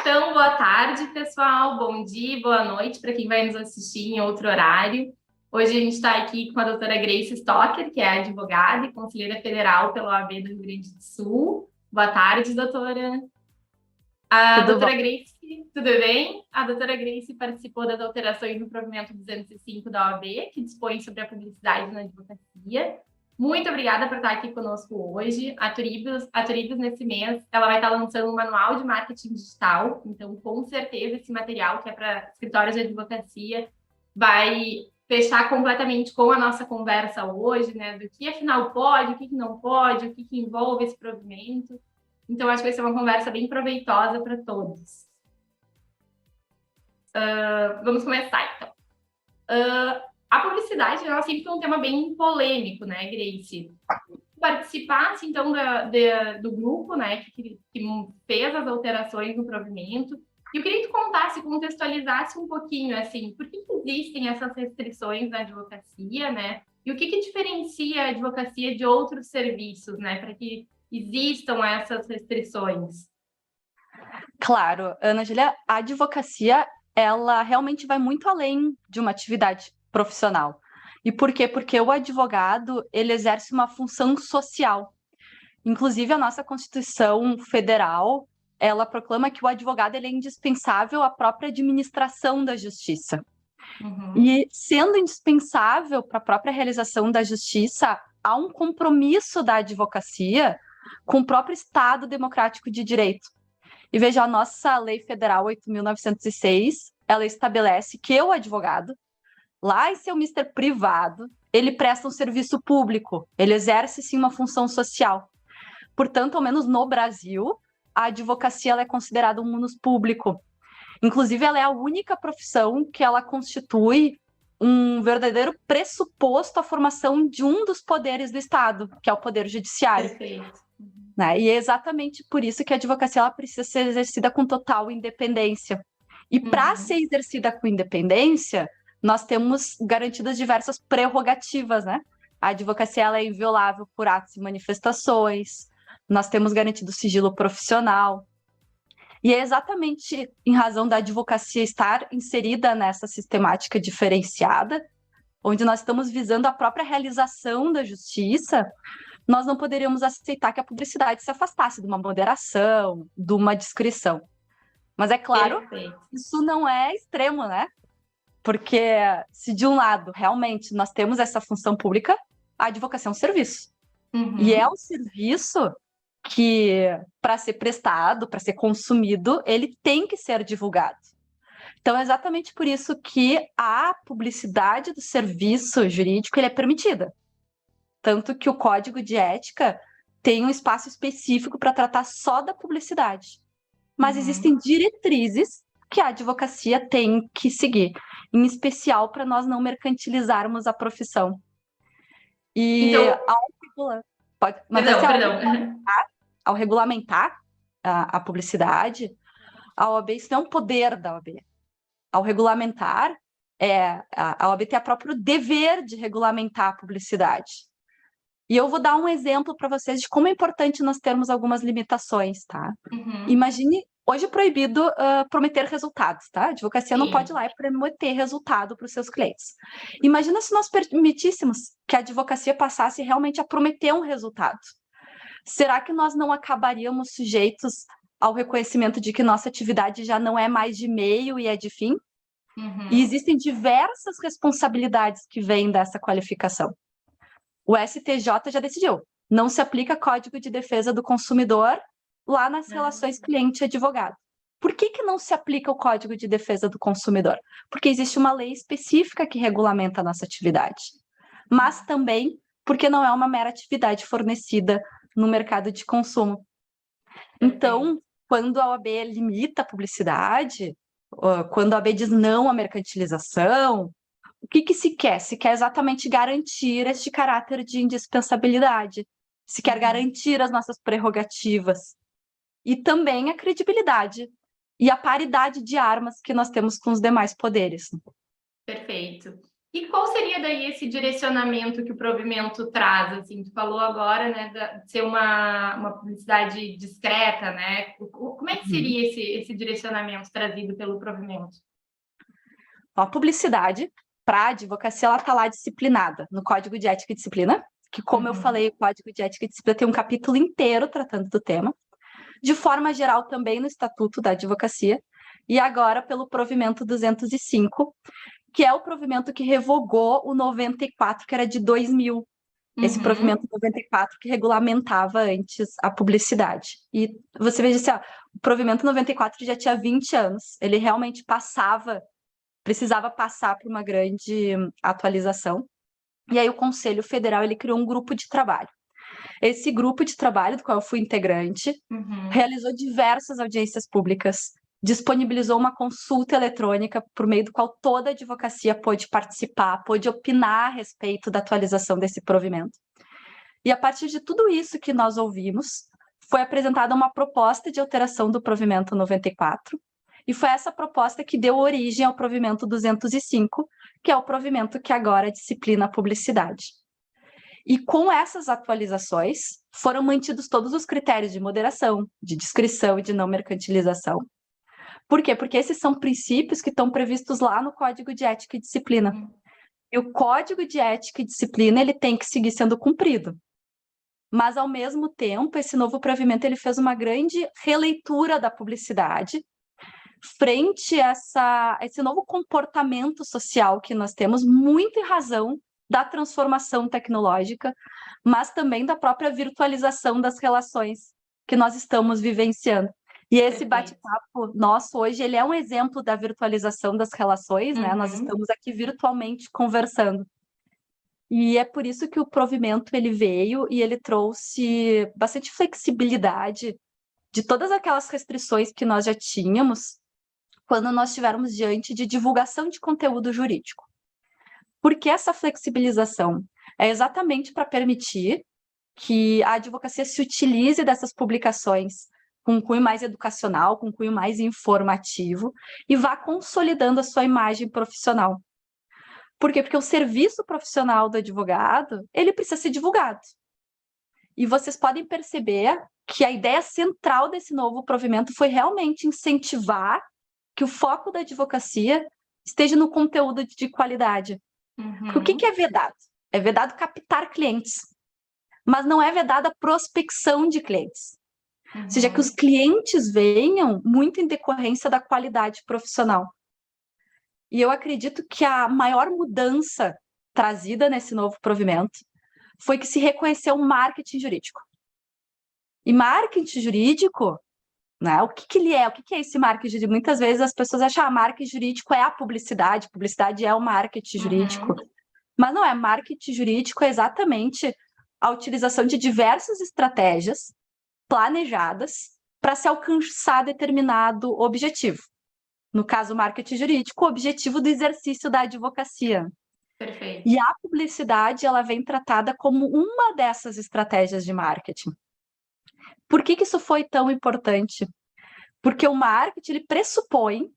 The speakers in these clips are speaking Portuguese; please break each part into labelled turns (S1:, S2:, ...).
S1: Então, boa tarde, pessoal. Bom dia, boa noite para quem vai nos assistir em outro horário. Hoje a gente está aqui com a doutora Grace Stocker, que é advogada e conselheira federal pela OAB do Rio Grande do Sul. Boa tarde, doutora. A
S2: Tudo bom?
S1: doutora Grace, tudo bem? A doutora Grace participou das alterações no provimento 205 da OAB, que dispõe sobre a publicidade na advocacia. Muito obrigada por estar aqui conosco hoje. A Turibus, nesse mês, ela vai estar lançando um manual de marketing digital. Então, com certeza, esse material que é para escritórios de advocacia vai fechar completamente com a nossa conversa hoje, né? Do que afinal pode, o que não pode, o que envolve esse provimento. Então, acho que vai ser uma conversa bem proveitosa para todos. Vamos começar, então. A publicidade, ela sempre foi um tema bem polêmico, né, Grace? Participasse, então, do grupo, né, que fez as alterações no provimento. E eu queria que tu contasse, contextualizasse um pouquinho, assim, por que existem essas restrições na advocacia, né? E o que diferencia a advocacia de outros serviços, né, para que existam essas restrições?
S2: Claro, Ana Júlia, a advocacia, ela realmente vai muito além de uma atividade profissional. E por quê? Porque o advogado, ele exerce uma função social. Inclusive, a nossa Constituição Federal, ela proclama que o advogado ele é indispensável à própria administração da justiça.
S1: Uhum.
S2: E sendo indispensável para a própria realização da justiça, há um compromisso da advocacia com o próprio Estado democrático de direito. E veja, a nossa Lei Federal 8.906, ela estabelece que o advogado, lá em seu mister privado, ele presta um serviço público, ele exerce, sim, uma função social. Portanto, ao menos no Brasil, a advocacia ela é considerada um munus público. Inclusive, ela é a única profissão que ela constitui um verdadeiro pressuposto à formação de um dos poderes do Estado, que é o poder judiciário.
S1: Perfeito.
S2: Né? E é exatamente por isso que a advocacia ela precisa ser exercida com total independência. E para ser
S1: Uhum.
S2: exercida com independência, nós temos garantidas diversas prerrogativas, né? A advocacia ela é inviolável por atos e manifestações, nós temos garantido sigilo profissional. E é exatamente em razão da advocacia estar inserida nessa sistemática diferenciada, onde nós estamos visando a própria realização da justiça, nós não poderíamos aceitar que a publicidade se afastasse de uma moderação, de uma discrição. Mas é claro,
S1: Perfeito.
S2: isso não é extremo, né? Porque se de um lado realmente nós temos essa função pública, a advocacia é um serviço. E é
S1: Uhum.
S2: um serviço que, para ser prestado, para ser consumido, ele tem que ser divulgado. Então, é exatamente por isso que a publicidade do serviço jurídico ele é permitida. Tanto que o Código de Ética tem um espaço específico para tratar só da publicidade. Mas existem
S1: Uhum.
S2: diretrizes que a advocacia tem que seguir, em especial para nós não mercantilizarmos a profissão. E
S1: Então,
S2: mas
S1: perdão,
S2: assim,
S1: perdão.
S2: ao regulamentar a publicidade, a OAB, isso não é um poder da OAB. Ao regulamentar, a OAB tem o próprio dever de regulamentar a publicidade. E eu vou dar um exemplo para vocês de como é importante nós termos algumas limitações, tá?
S1: Uhum.
S2: Imagine, hoje é proibido prometer resultados, tá? A advocacia não pode ir
S1: Sim.
S2: lá e prometer resultado para os seus clientes. Imagina se nós permitíssemos que a advocacia passasse realmente a prometer um resultado. Será que nós não acabaríamos sujeitos ao reconhecimento de que nossa atividade já não é mais de meio e é de fim? E
S1: Uhum.
S2: existem diversas responsabilidades que vêm dessa qualificação. O STJ já decidiu, não se aplica Código de Defesa do Consumidor lá nas relações cliente-advogado. Por que não se aplica o Código de Defesa do Consumidor? Porque existe uma lei específica que regulamenta a nossa atividade, mas também porque não é uma mera atividade fornecida no mercado de consumo.
S1: Perfeito.
S2: Então, quando a OAB limita a publicidade, quando a OAB diz não à mercantilização, o que se quer? Se quer exatamente garantir este caráter de indispensabilidade, se quer
S1: Uhum.
S2: garantir as nossas prerrogativas e também a credibilidade e a paridade de armas que nós temos com os demais poderes.
S1: Perfeito. E qual seria daí esse direcionamento que o provimento traz? Assim, tu falou agora, né, de ser uma publicidade discreta, né? Como é que
S2: Uhum.
S1: seria esse direcionamento trazido pelo provimento?
S2: A publicidade para a advocacia, ela está lá disciplinada no Código de Ética e Disciplina, que, como eu
S1: Uhum.
S2: falei, o Código de Ética e Disciplina tem um capítulo inteiro tratando do tema. De forma geral, também no Estatuto da Advocacia, e agora pelo provimento 205, que é o provimento que revogou o 94, que era de 2000. Esse
S1: Uhum.
S2: provimento 94 que regulamentava antes a publicidade. E você veja assim, ó, o provimento 94 já tinha 20 anos, ele realmente precisava passar por uma grande atualização. E aí o Conselho Federal ele criou um grupo de trabalho. Esse grupo de trabalho, do qual eu fui integrante,
S1: Uhum.
S2: realizou diversas audiências públicas, disponibilizou uma consulta eletrônica por meio do qual toda a advocacia pôde participar, pôde opinar a respeito da atualização desse provimento. E a partir de tudo isso que nós ouvimos, foi apresentada uma proposta de alteração do provimento 94, e foi essa proposta que deu origem ao provimento 205, que é o provimento que agora disciplina a publicidade. E com essas atualizações, foram mantidos todos os critérios de moderação, de discrição e de não mercantilização. Por quê? Porque esses são princípios que estão previstos lá no Código de Ética e Disciplina.
S1: Uhum.
S2: E o Código de Ética e Disciplina ele tem que seguir sendo cumprido. Mas, ao mesmo tempo, esse novo provimento ele fez uma grande releitura da publicidade frente a esse novo comportamento social que nós temos, muito em razão da transformação tecnológica, mas também da própria virtualização das relações que nós estamos vivenciando. E esse
S1: Perfeito.
S2: bate-papo nosso hoje, ele é um exemplo da virtualização das relações, né? Nós
S1: Uhum.
S2: estamos aqui virtualmente conversando. E é por isso que o provimento ele veio e ele trouxe bastante flexibilidade de todas aquelas restrições que nós já tínhamos quando nós estivermos diante de divulgação de conteúdo jurídico. Por que essa flexibilização? É exatamente para permitir que a advocacia se utilize dessas publicações com um cunho mais educacional, com um cunho mais informativo, e vá consolidando a sua imagem profissional. Por quê? Porque o serviço profissional do advogado, ele precisa ser divulgado. E vocês podem perceber que a ideia central desse novo provimento foi realmente incentivar que o foco da advocacia esteja no conteúdo de qualidade. Porque o que
S1: Uhum.
S2: é vedado? É vedado captar clientes, mas não é vedada a prospecção de clientes. Ou seja, que os
S1: Uhum.
S2: clientes venham muito em decorrência da qualidade profissional. E eu acredito que a maior mudança trazida nesse novo provimento foi que se reconheceu o marketing jurídico. E marketing jurídico, né, o que ele é? O que é esse marketing jurídico? Muitas vezes as pessoas acham que marketing jurídico é a publicidade é o marketing jurídico.
S1: Uhum.
S2: Mas não é, marketing jurídico é exatamente a utilização de diversas estratégias planejadas para se alcançar determinado objetivo. No caso, marketing jurídico, o objetivo do exercício da advocacia.
S1: Perfeito.
S2: E a publicidade, ela vem tratada como uma dessas estratégias de marketing. Por que isso foi tão importante? Porque o marketing, ele pressupõe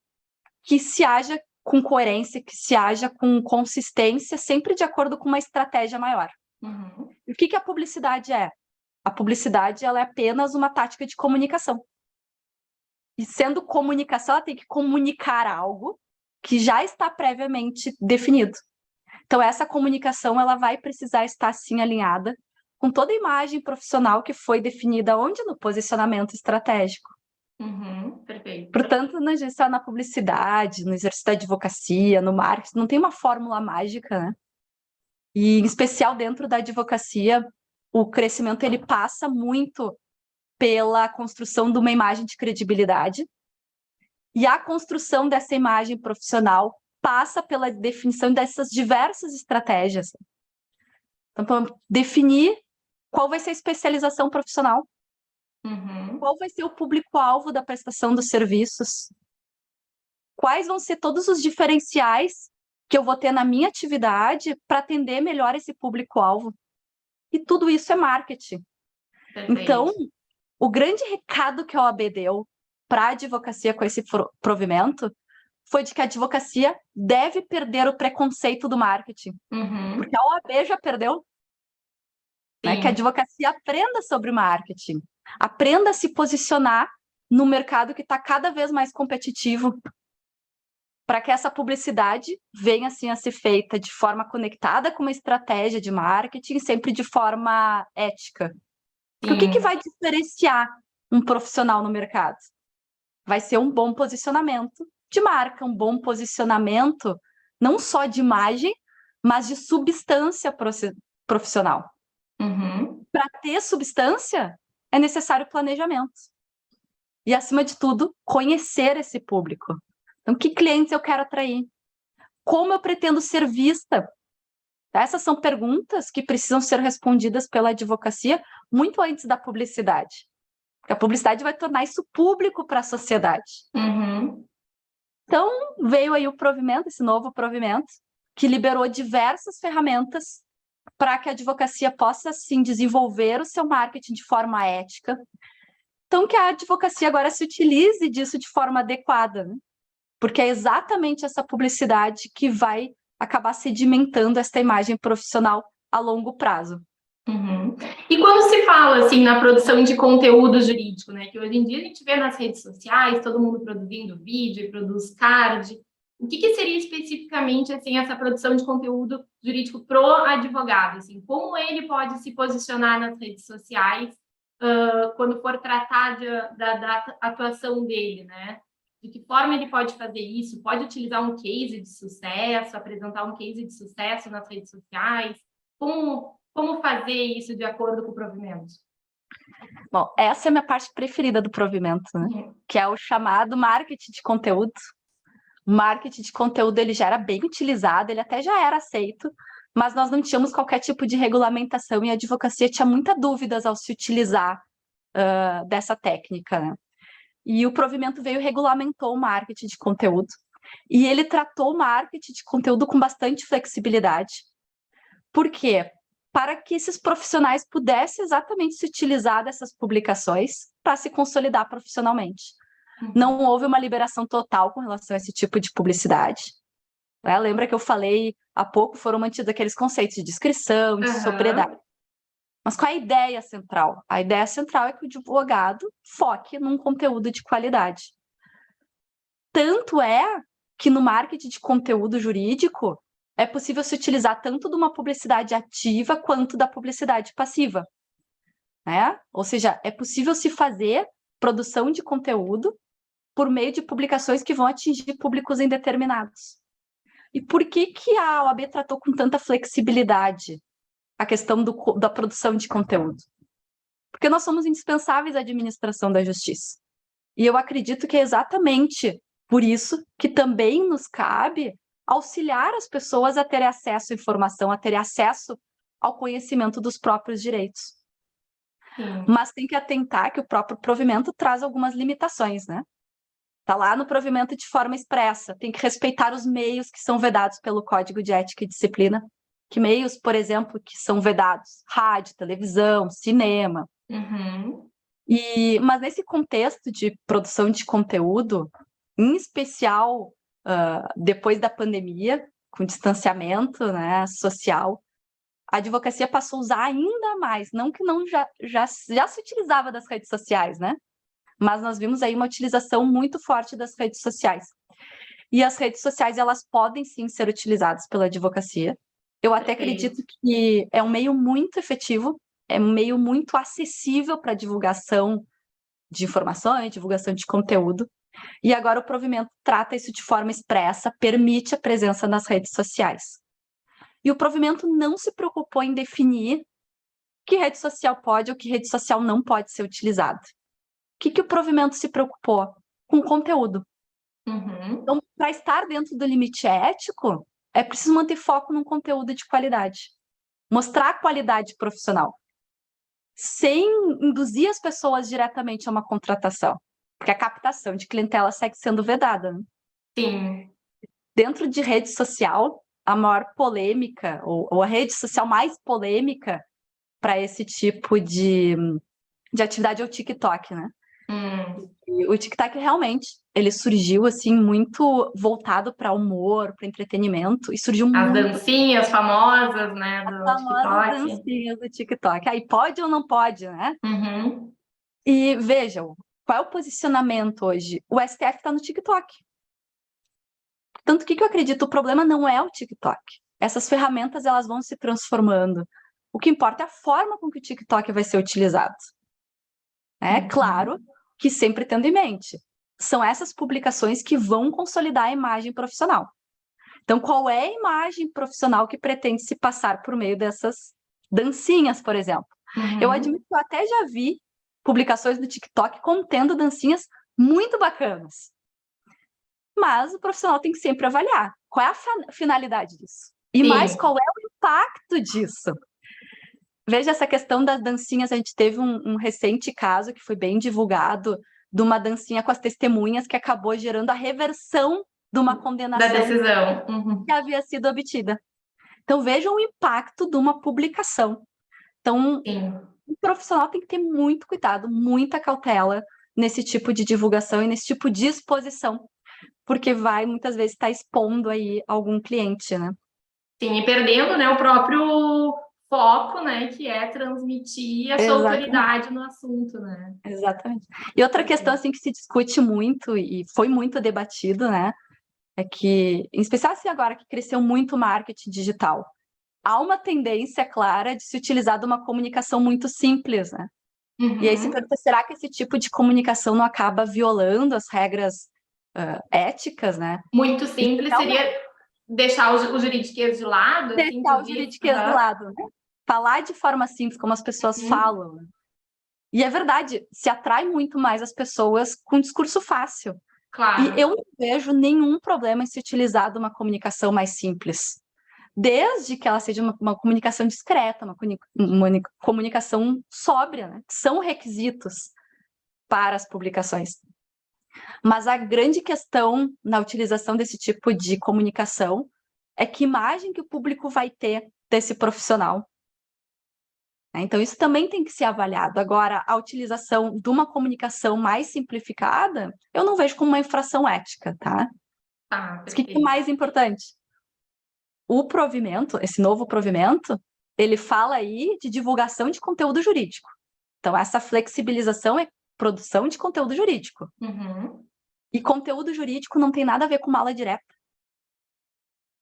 S2: que se haja com coerência, que se haja com consistência, sempre de acordo com uma estratégia maior.
S1: Uhum.
S2: E o que a publicidade é? A publicidade ela é apenas uma tática de comunicação. E sendo comunicação, ela tem que comunicar algo que já está previamente definido. Então, essa comunicação ela vai precisar estar, sim, alinhada com toda a imagem profissional que foi definida onde? No posicionamento estratégico.
S1: Uhum. Perfeito.
S2: Portanto, não é só na publicidade, no exercício da advocacia, no marketing, não tem uma fórmula mágica, né? E, em especial, dentro da advocacia, o crescimento ele passa muito pela construção de uma imagem de credibilidade, e a construção dessa imagem profissional passa pela definição dessas diversas estratégias. Então, para definir qual vai ser a especialização profissional,
S1: Uhum.
S2: qual vai ser o público-alvo da prestação dos serviços, quais vão ser todos os diferenciais que eu vou ter na minha atividade para atender melhor esse público-alvo. E tudo isso é marketing. Então,
S1: Perfeito.
S2: o grande recado que a OAB deu para a advocacia com esse provimento foi de que a advocacia deve perder o preconceito do marketing. Porque a OAB já perdeu, né? Que a advocacia aprenda sobre marketing, aprenda a se posicionar no mercado que está cada vez mais competitivo, para que essa publicidade venha assim a ser feita de forma conectada com uma estratégia de marketing, sempre de forma ética. Porque o que vai diferenciar um profissional no mercado? Vai ser um bom posicionamento de marca, um bom posicionamento não só de imagem, mas de substância profissional. Para ter substância, é necessário planejamento. E, acima de tudo, conhecer esse público. Então, que clientes eu quero atrair? Como eu pretendo ser vista? Essas são perguntas que precisam ser respondidas pela advocacia muito antes da publicidade. Porque a publicidade vai tornar isso público para a sociedade. Então, veio aí o provimento, esse novo provimento, que liberou diversas ferramentas para que a advocacia possa, sim, desenvolver o seu marketing de forma ética. Então, que a advocacia agora se utilize disso de forma adequada, né? Porque é exatamente essa publicidade que vai acabar sedimentando esta imagem profissional a longo prazo.
S1: E quando se fala assim na produção de conteúdo jurídico, né, que hoje em dia a gente vê nas redes sociais todo mundo produzindo vídeo e produz card, o que seria especificamente assim essa produção de conteúdo jurídico pro advogado, assim, como ele pode se posicionar nas redes sociais quando for tratar da atuação dele, né? De que forma ele pode fazer isso? Pode utilizar um case de sucesso, apresentar um case de sucesso nas redes sociais? Como fazer isso de acordo com o provimento?
S2: Bom, essa é a minha parte preferida do provimento, né? Que é o chamado marketing de conteúdo. O marketing de conteúdo, ele já era bem utilizado, ele até já era aceito, mas nós não tínhamos qualquer tipo de regulamentação e a advocacia tinha muitas dúvidas ao se utilizar dessa técnica, né? E o provimento veio e regulamentou o marketing de conteúdo. E ele tratou o marketing de conteúdo com bastante flexibilidade. Por quê? Para que esses profissionais pudessem exatamente se utilizar dessas publicações para se consolidar profissionalmente. Não houve uma liberação total com relação a esse tipo de publicidade. Né? Lembra que eu falei há pouco, foram mantidos aqueles conceitos de discrição, de sobriedade. Mas qual é a ideia central? A ideia central é que o advogado foque num conteúdo de qualidade. Tanto é que no marketing de conteúdo jurídico é possível se utilizar tanto de uma publicidade ativa quanto da publicidade passiva. Né? Ou seja, é possível se fazer produção de conteúdo por meio de publicações que vão atingir públicos indeterminados. E por que a OAB tratou com tanta flexibilidade a questão da produção de conteúdo? Porque nós somos indispensáveis à administração da justiça. E eu acredito que é exatamente por isso que também nos cabe auxiliar as pessoas a terem acesso à informação, a terem acesso ao conhecimento dos próprios direitos. Mas tem que atentar que o próprio provimento traz algumas limitações, né? Está lá no provimento de forma expressa, tem que respeitar os meios que são vedados pelo Código de Ética e Disciplina. Que meios, por exemplo, que são vedados? Rádio, televisão, cinema. Mas nesse contexto de produção de conteúdo, em especial depois da pandemia, com distanciamento, né, social, a advocacia passou a usar ainda mais, não que não já se utilizava das redes sociais, né? Mas nós vimos aí uma utilização muito forte das redes sociais. E as redes sociais, elas podem sim ser utilizadas pela advocacia. Eu até acredito que é um meio muito efetivo, é um meio muito acessível para divulgação de informações, divulgação de conteúdo. E agora o provimento trata isso de forma expressa, permite a presença nas redes sociais. E o provimento não se preocupou em definir que rede social pode ou que rede social não pode ser utilizada. O que o provimento se preocupou? Com conteúdo. Então, para estar dentro do limite ético, é preciso manter foco num conteúdo de qualidade. Mostrar a qualidade profissional. Sem induzir as pessoas diretamente a uma contratação. Porque a captação de clientela segue sendo vedada. Né?
S1: Sim.
S2: Dentro de rede social, a maior polêmica, ou a rede social mais polêmica para esse tipo de atividade é o TikTok, né? E o TikTok realmente, ele surgiu assim muito voltado para humor, para entretenimento e surgiu
S1: As
S2: muito
S1: dancinhas famosas, né,
S2: as
S1: do
S2: famosas
S1: TikTok.
S2: dancinhas do TikTok. Aí pode ou não pode, né?
S1: Uhum.
S2: E vejam, qual é o posicionamento hoje? O STF está no TikTok. Tanto que eu acredito, o problema não é o TikTok. Essas ferramentas elas vão se transformando. O que importa é a forma com que o TikTok vai ser utilizado. É claro que sempre tendo em mente, são essas publicações que vão consolidar a imagem profissional. Então, qual é a imagem profissional que pretende se passar por meio dessas dancinhas, por exemplo? Eu admito que eu até já vi publicações do TikTok contendo dancinhas muito bacanas. Mas o profissional tem que sempre avaliar qual é a finalidade disso. E mais,
S1: Sim.
S2: qual é o impacto disso? Veja essa questão das dancinhas. A gente teve um recente caso que foi bem divulgado de uma dancinha com as testemunhas que acabou gerando a reversão de uma
S1: Da
S2: condenação
S1: decisão.
S2: que havia sido obtida. Então, vejam o impacto de uma publicação. Então,
S1: Sim.
S2: o profissional tem que ter muito cuidado, muita cautela nesse tipo de divulgação e nesse tipo de exposição, porque vai muitas vezes estar expondo aí algum cliente, né?
S1: Sim, e perdendo, né, o próprio foco, né, que é transmitir a sua
S2: Exatamente,
S1: autoridade no assunto, né?
S2: exatamente. E outra questão assim que se discute muito e foi muito debatido, né, é que, em especial assim agora que cresceu muito o marketing digital, há uma tendência clara de se utilizar de uma comunicação muito simples, né? E aí se
S1: Uhum.
S2: pergunta, será que esse tipo de comunicação não acaba violando as regras éticas, né?
S1: Muito
S2: E
S1: simples
S2: realmente
S1: seria deixar o juridiquês de lado, assim,
S2: deixar
S1: tu
S2: o
S1: diz?
S2: juridiquês do
S1: Aham.
S2: lado, né? Falar de forma simples, como as pessoas
S1: Uhum.
S2: falam. Né? E é verdade, se atrai muito mais as pessoas com discurso fácil. E
S1: Claro.
S2: eu não vejo nenhum problema em se utilizar de uma comunicação mais simples, desde que ela seja uma comunicação discreta, uma comunicação sóbria, né? São requisitos para as publicações. Mas a grande questão na utilização desse tipo de comunicação é que imagem que o público vai ter desse profissional. Então, isso também tem que ser avaliado. Agora, a utilização de uma comunicação mais simplificada, eu não vejo como uma infração ética, tá?
S1: Tá,
S2: Mas o que é
S1: perfeito.
S2: mais importante? O provimento, esse novo provimento, ele fala aí de divulgação de conteúdo jurídico. Então, essa flexibilização é produção de conteúdo jurídico.
S1: Uhum.
S2: E conteúdo jurídico não tem nada a ver com mala direta.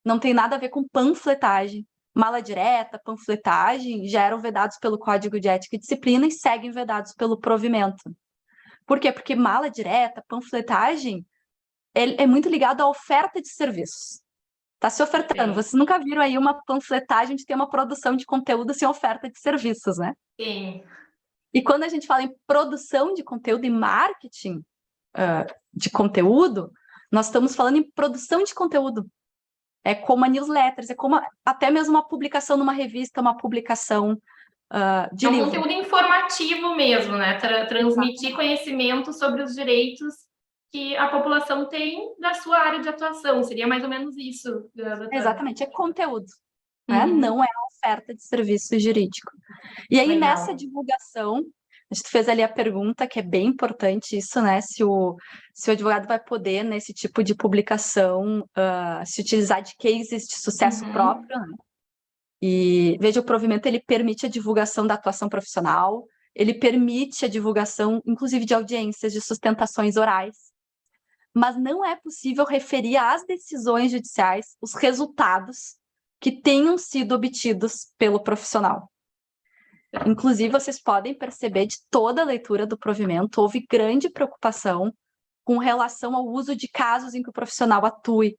S2: Não tem nada a ver com panfletagem. Mala direta, panfletagem já eram vedados pelo Código de Ética e Disciplina e seguem vedados pelo provimento. Por quê? Porque mala direta, panfletagem, é muito ligado à oferta de serviços. Está se ofertando.
S1: Perfeito.
S2: Vocês nunca viram aí uma panfletagem de ter uma produção de conteúdo sem oferta de serviços, né?
S1: Sim.
S2: E quando a gente fala em produção de conteúdo e marketing de conteúdo, nós estamos falando em produção de conteúdo. É como a newsletters, é como até mesmo uma publicação numa revista, uma publicação de
S1: É um
S2: livro.
S1: conteúdo informativo mesmo, né? Transmitir
S2: Exatamente.
S1: conhecimento sobre os direitos que a população tem da sua área de atuação. Seria mais ou menos isso, doutora.
S2: Exatamente, é conteúdo, né?
S1: Uhum.
S2: Não é a oferta de serviço jurídico. E aí, nessa
S1: Legal.
S2: divulgação, a gente fez ali a pergunta, que é bem importante isso, né? Se o advogado vai poder, nesse tipo de publicação, se utilizar de cases de sucesso
S1: Uhum.
S2: próprio, né? E veja, o provimento ele permite a divulgação da atuação profissional, ele permite a divulgação, inclusive, de audiências, de sustentações orais, mas não é possível referir às decisões judiciais os resultados que tenham sido obtidos pelo profissional. Inclusive, vocês podem perceber de toda a leitura do provimento, houve grande preocupação com relação ao uso de casos em que o profissional atue.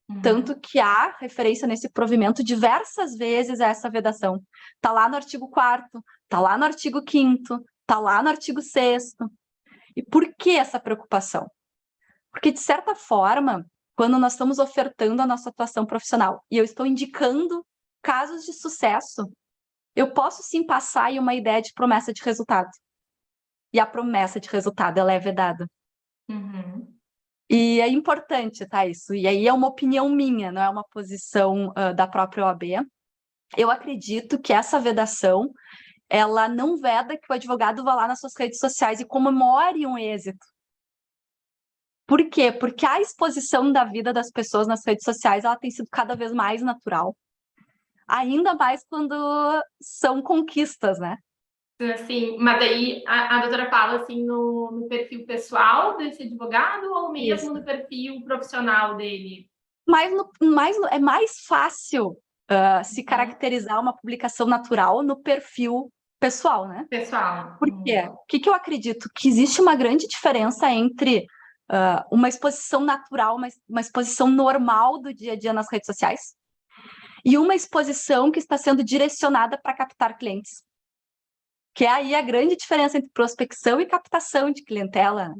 S1: Uhum.
S2: Tanto que há referência nesse provimento diversas vezes a essa vedação. Está lá no artigo 4º, está lá no artigo 5º, está lá no artigo 6º. E por que essa preocupação? Porque, de certa forma, quando nós estamos ofertando a nossa atuação profissional e eu estou indicando casos de sucesso, eu posso sim passar aí uma ideia de promessa de resultado. E a promessa de resultado, ela é vedada.
S1: Uhum.
S2: E é importante, tá, isso. E aí é uma opinião minha, não é uma posição da própria OAB. Eu acredito que essa vedação, ela não veda que o advogado vá lá nas suas redes sociais e comemore um êxito. Por quê? Porque a exposição da vida das pessoas nas redes sociais ela tem sido cada vez mais natural. Ainda mais quando são conquistas, né?
S1: Assim, mas aí a doutora fala assim no perfil pessoal desse advogado ou mesmo
S2: Isso.
S1: no perfil profissional dele?
S2: É mais fácil se caracterizar uma publicação natural no perfil pessoal, né?
S1: Pessoal.
S2: Por quê? O que eu acredito? Que existe uma grande diferença entre uma exposição natural, uma exposição normal do dia a dia nas redes sociais, e uma exposição que está sendo direcionada para captar clientes. Que é aí a grande diferença entre prospecção e captação de clientela.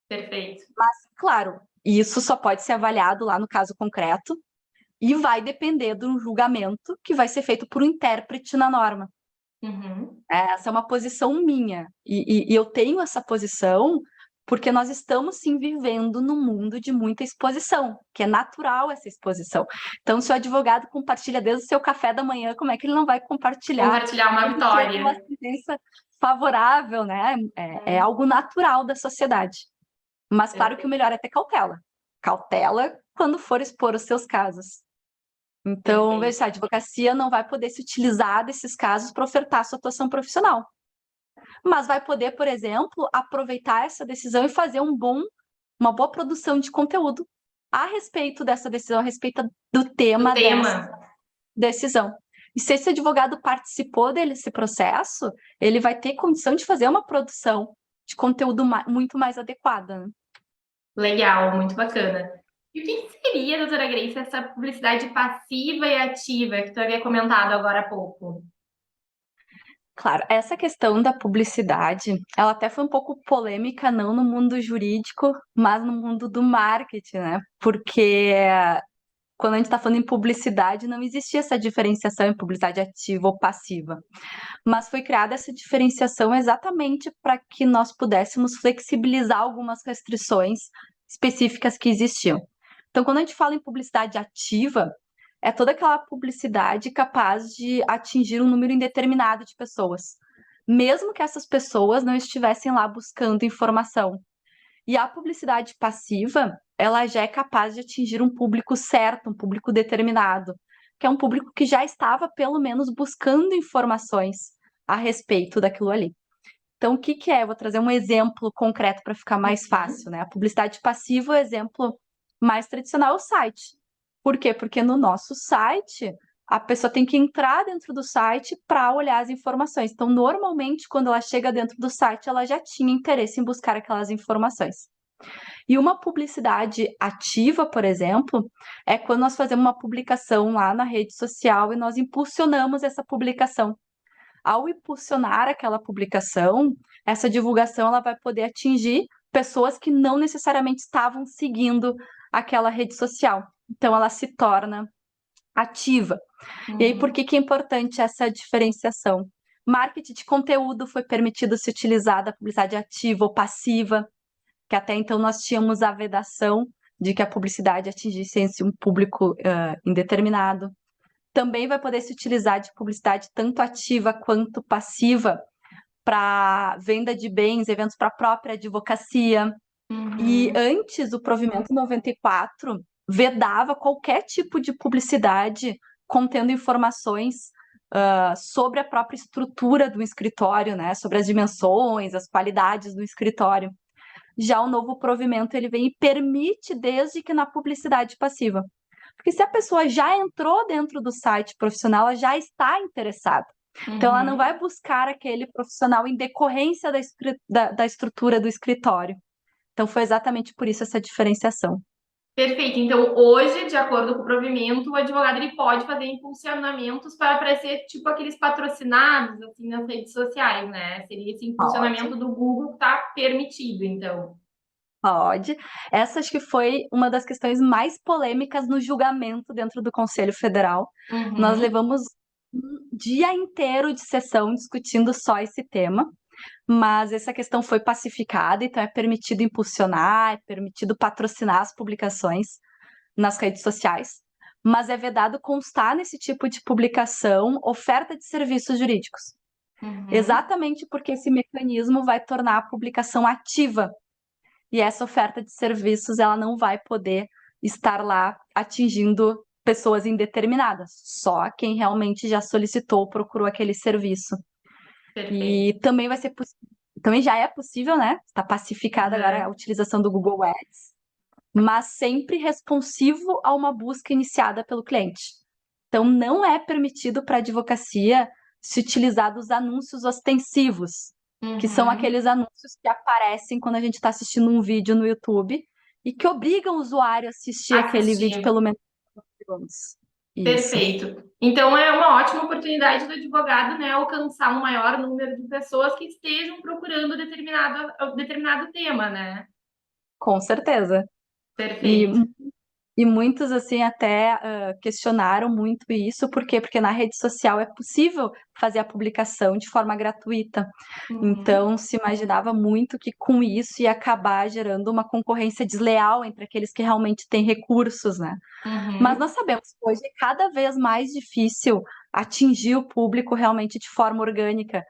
S1: Perfeito.
S2: Mas, claro, isso só pode ser avaliado lá no caso concreto e vai depender de um julgamento que vai ser feito por um intérprete na norma.
S1: Uhum.
S2: Essa é uma posição minha. E eu tenho essa posição porque nós estamos, sim, vivendo num mundo de muita exposição, que é natural essa exposição. Então, se o advogado compartilha desde o seu café da manhã, como é que ele não vai compartilhar
S1: Compartilhar uma
S2: quando chega uma
S1: vitória.
S2: sentença favorável, né? É algo natural da sociedade. Mas, claro que o melhor é ter cautela. Cautela quando for expor os seus casos. Então,
S1: Perfeito.
S2: veja, a advocacia não vai poder se utilizar desses casos para ofertar sua atuação profissional. Mas vai poder, por exemplo, aproveitar essa decisão e fazer uma boa produção de conteúdo a respeito dessa decisão, a respeito do
S1: Do
S2: tema
S1: tema.
S2: dessa decisão. E se esse advogado participou desse processo, ele vai ter condição de fazer uma produção de conteúdo muito mais adequada, né?
S1: Legal, muito bacana. E o que seria, doutora Grace, essa publicidade passiva e ativa que tu havia comentado agora há pouco?
S2: Claro, essa questão da publicidade, ela até foi um pouco polêmica, não no mundo jurídico, mas no mundo do marketing, né? Porque quando a gente está falando em publicidade, não existia essa diferenciação em publicidade ativa ou passiva. Mas foi criada essa diferenciação exatamente para que nós pudéssemos flexibilizar algumas restrições específicas que existiam. Então, quando a gente fala em publicidade ativa, é toda aquela publicidade capaz de atingir um número indeterminado de pessoas, mesmo que essas pessoas não estivessem lá buscando informação. E a publicidade passiva, ela já é capaz de atingir um público certo, um público determinado, que é um público que já estava, pelo menos, buscando informações a respeito daquilo ali. Então, o que que é? Eu vou trazer um exemplo concreto para ficar mais fácil, né? A publicidade passiva, o exemplo mais tradicional é o site. Por quê? Porque no nosso site, a pessoa tem que entrar dentro do site para olhar as informações. Então, normalmente, quando ela chega dentro do site, ela já tinha interesse em buscar aquelas informações. E uma publicidade ativa, por exemplo, é quando nós fazemos uma publicação lá na rede social e nós impulsionamos essa publicação. Ao impulsionar aquela publicação, essa divulgação ela vai poder atingir pessoas que não necessariamente estavam seguindo aquela rede social. Então, ela se torna ativa. E aí, por que que é importante essa diferenciação? Marketing de conteúdo foi permitido se utilizar da publicidade ativa ou passiva, que até então nós tínhamos a vedação de que a publicidade atingisse um público indeterminado. Também vai poder se utilizar de publicidade tanto ativa quanto passiva para venda de bens, eventos para a própria advocacia. E antes, o provimento 94 vedava qualquer tipo de publicidade contendo informações sobre a própria estrutura do escritório, né? Sobre as dimensões, as qualidades do escritório. Já o novo provimento ele vem e permite desde que na publicidade passiva. Porque se a pessoa já entrou dentro do site profissional, ela já está interessada. Então, ela não vai buscar aquele profissional em decorrência da estrutura do escritório. Então, foi exatamente por isso essa diferenciação.
S1: Perfeito. Então, hoje, de acordo com o provimento, o advogado ele pode fazer impulsionamentos para aparecer tipo aqueles patrocinados assim nas redes sociais, né? Seria esse
S2: Pode,
S1: impulsionamento do Google que está permitido, então.
S2: pode. Essa acho que foi uma das questões mais polêmicas no julgamento dentro do Conselho Federal. Nós
S1: Uhum.
S2: levamos um dia inteiro de sessão discutindo só esse tema. Mas essa questão foi pacificada, então é permitido impulsionar, é permitido patrocinar as publicações nas redes sociais, mas é vedado constar nesse tipo de publicação oferta de serviços jurídicos.
S1: Uhum.
S2: exatamente porque esse mecanismo vai tornar a publicação ativa. E essa oferta de serviços, ela não vai poder estar lá atingindo pessoas indeterminadas, só quem realmente já solicitou, procurou aquele serviço.
S1: Perfeito.
S2: E também vai ser também já é possível, né? Está pacificada agora a
S1: Uhum.
S2: utilização do Google Ads, mas sempre responsivo a uma busca iniciada pelo cliente. Então, não é permitido para a advocacia se utilizar dos anúncios ostensivos, que são
S1: Uhum.
S2: aqueles anúncios que aparecem quando a gente está assistindo um vídeo no YouTube e que obrigam o usuário a assistir aquele vídeo
S1: Assistir.
S2: pelo menos 5 segundos. Isso,
S1: Perfeito. Então é uma ótima oportunidade do advogado, né, alcançar um maior número de pessoas que estejam procurando determinado tema, né?
S2: com certeza. E
S1: Perfeito.
S2: E muitos, assim, até questionaram muito isso, por quê? Porque na rede social é possível fazer a publicação de forma gratuita.
S1: Uhum.
S2: Então, se imaginava muito que com isso ia acabar gerando uma concorrência desleal entre aqueles que realmente têm recursos, né? Mas nós
S1: Uhum.
S2: sabemos que hoje é cada vez mais difícil atingir o público realmente de forma orgânica.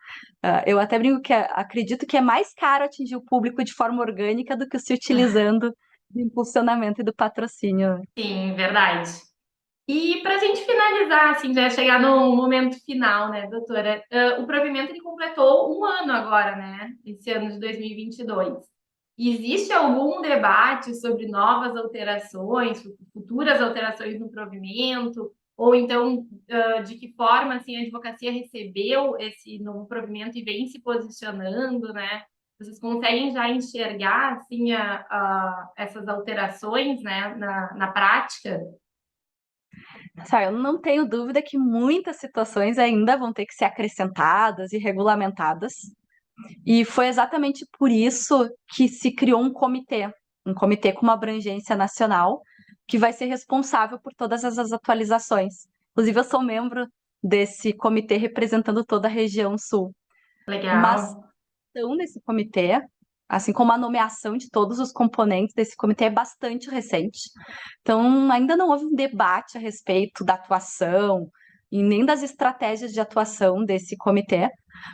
S2: Eu até brinco que acredito que é mais caro atingir o público de forma orgânica do que se utilizando do impulsionamento e do patrocínio.
S1: Sim, verdade. E para a gente finalizar, assim, já chegar no momento final, né, doutora? O provimento ele completou um ano agora, né? Esse ano de 2022. Existe algum debate sobre novas alterações, futuras alterações no provimento? Ou então, de que forma assim, a advocacia recebeu esse novo provimento e vem se posicionando, né? Vocês conseguem já enxergar assim, essas alterações, né, na prática?
S2: Sabe, eu não tenho dúvida que muitas situações ainda vão ter que ser acrescentadas e regulamentadas. E foi exatamente por isso que se criou um comitê com uma abrangência nacional, que vai ser responsável por todas essas atualizações. Inclusive, eu sou membro desse comitê representando toda a região sul. Mas
S1: Legal.
S2: estão nesse comitê, assim como a nomeação de todos os componentes desse comitê é bastante recente. Então, ainda não houve um debate a respeito da atuação e nem das estratégias de atuação desse comitê,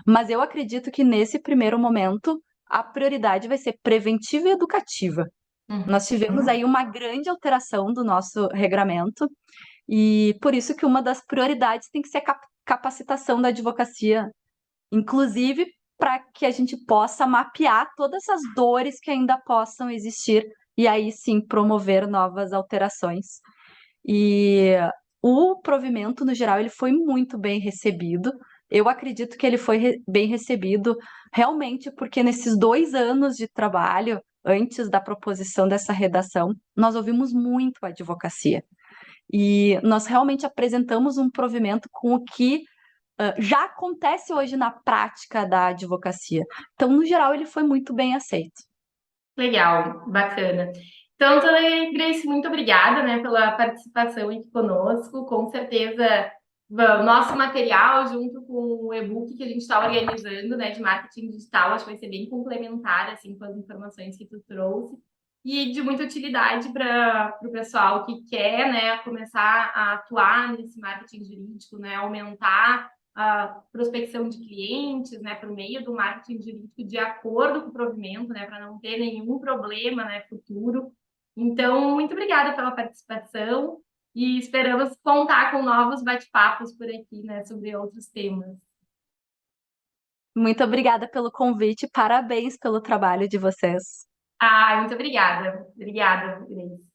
S2: mas eu acredito que nesse primeiro momento a prioridade vai ser preventiva e educativa. Nós tivemos
S1: Uhum.
S2: aí uma grande alteração do nosso regramento e por isso que uma das prioridades tem que ser a capacitação da advocacia, inclusive para que a gente possa mapear todas as dores que ainda possam existir e aí sim promover novas alterações. E o provimento, no geral, ele foi muito bem recebido. Eu acredito que ele foi bem recebido realmente porque nesses 2 anos de trabalho, antes da proposição dessa redação, nós ouvimos muito a advocacia. E nós realmente apresentamos um provimento com o que já acontece hoje na prática da advocacia. Então, no geral, ele foi muito bem aceito.
S1: Legal, bacana. Então, doutora Grace, muito obrigada, né, pela participação aqui conosco. Com certeza, o nosso material, junto com o e-book que a gente está organizando, né, de marketing digital, acho que vai ser bem complementar, assim, com as informações que tu trouxe. E de muita utilidade para o pessoal que quer, né, começar a atuar nesse marketing jurídico, né, aumentar a prospecção de clientes, né, por meio do marketing jurídico de acordo com o provimento, né, para não ter nenhum problema, né, futuro. Então, muito obrigada pela participação e esperamos contar com novos bate-papos por aqui, né, sobre outros temas.
S2: Muito obrigada pelo convite, parabéns pelo trabalho de vocês.
S1: Ah, muito obrigada. Obrigada, Grace.